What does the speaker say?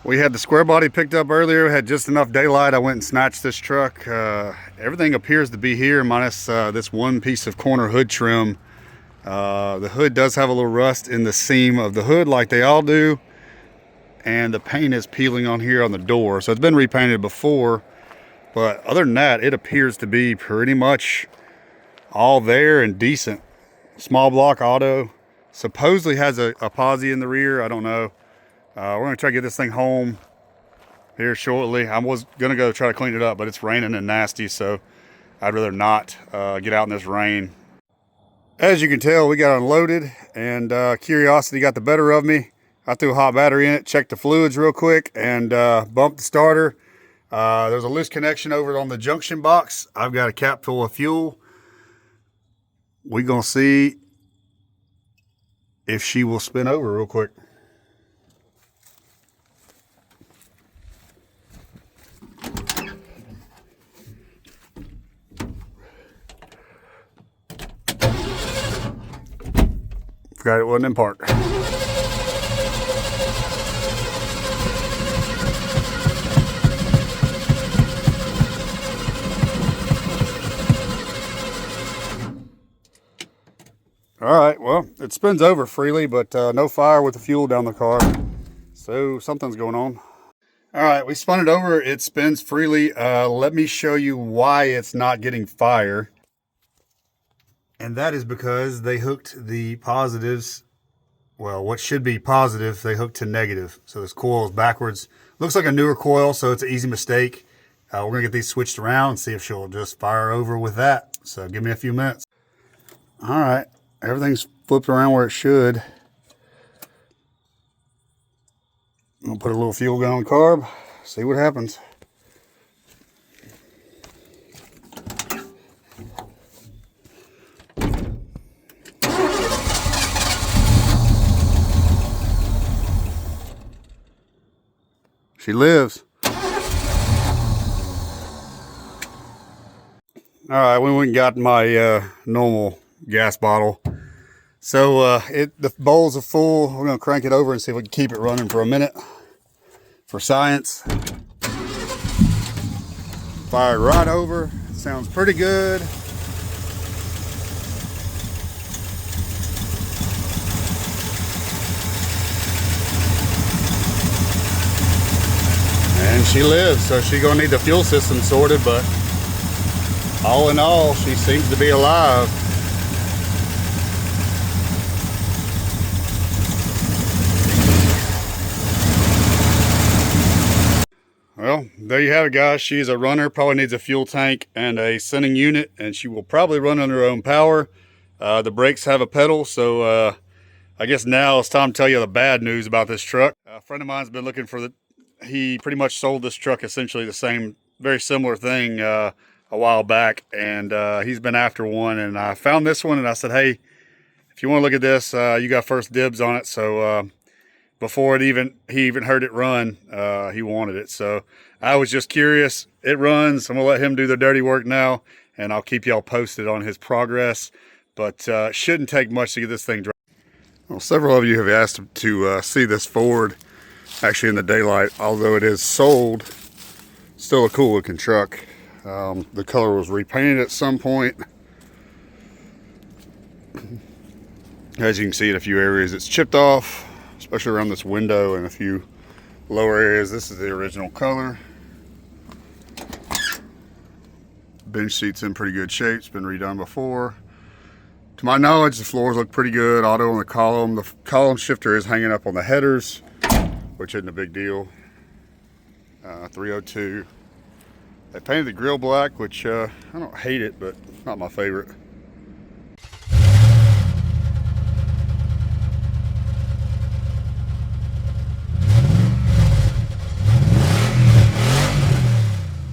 We had the square body picked up earlier. We had just enough daylight. I went and snatched this truck. Everything appears to be here minus this one piece of corner hood trim. The hood does have a little rust in the seam of the hood like they all do. And the paint is peeling on here on the door. So it's been repainted before. But other than that, it appears to be pretty much all there and decent. Small block auto. Supposedly has a posi in the rear. I don't know. We're going to try to get this thing home here shortly. I was going to go try to clean it up, but it's raining and nasty, so I'd rather not get out in this rain. As you can tell, we got unloaded, and curiosity got the better of me. I threw a hot battery in it, checked the fluids real quick, and bumped the starter. There's a loose connection over on the junction box. I've got a cap full of fuel. We're going to see if she will spin over real quick. Forgot it wasn't in park. Alright, well, it spins over freely, but no fire with the fuel down the car. So something's going on. Alright, we spun it over. It spins freely. Let me show you why it's not getting fire. And that is because they hooked the positives, well, what should be positive, they hooked to negative. So this coil is backwards. Looks like a newer coil, so it's an easy mistake. We're going to get these switched around and see if she'll just fire over with that. So give me a few minutes. All right, everything's flipped around where it should. I'm going to put a little fuel gun on the carb, see what happens. She lives. All right, we went and got my normal gas bottle. So the bowls are full. We're gonna crank it over and see if we can keep it running for a minute for science. Fired right over. Sounds pretty good. And she lives, so she's gonna need the fuel system sorted, but all in all, she seems to be alive. Well, there you have it, guys. She's a runner, probably needs a fuel tank and a sending unit, and she will probably run on her own power. The brakes have a pedal, so I guess now it's time to tell you the bad news about this truck. A friend of mine's been looking for he pretty much sold this truck essentially the same, very similar thing a while back, and he's been after one, and I found this one and I said, hey, if you want to look at this, you got first dibs on it. So before he even heard it run, he wanted it. So I was just curious. It runs. I'm gonna let him do the dirty work now, and I'll keep y'all posted on his progress, but shouldn't take much to get this thing dry. Well, several of you have asked to see this Ford actually in the daylight. Although it is sold, still a cool looking truck. The color was repainted at some point. As you can see in a few areas, it's chipped off, especially around this window and a few lower areas. This is the original color. Bench seat's in pretty good shape. It's been redone before. To my knowledge, the floors look pretty good. Auto on the column. The column shifter is hanging up on the headers, which isn't a big deal. 302. They painted the grill black, which I don't hate it, but not my favorite.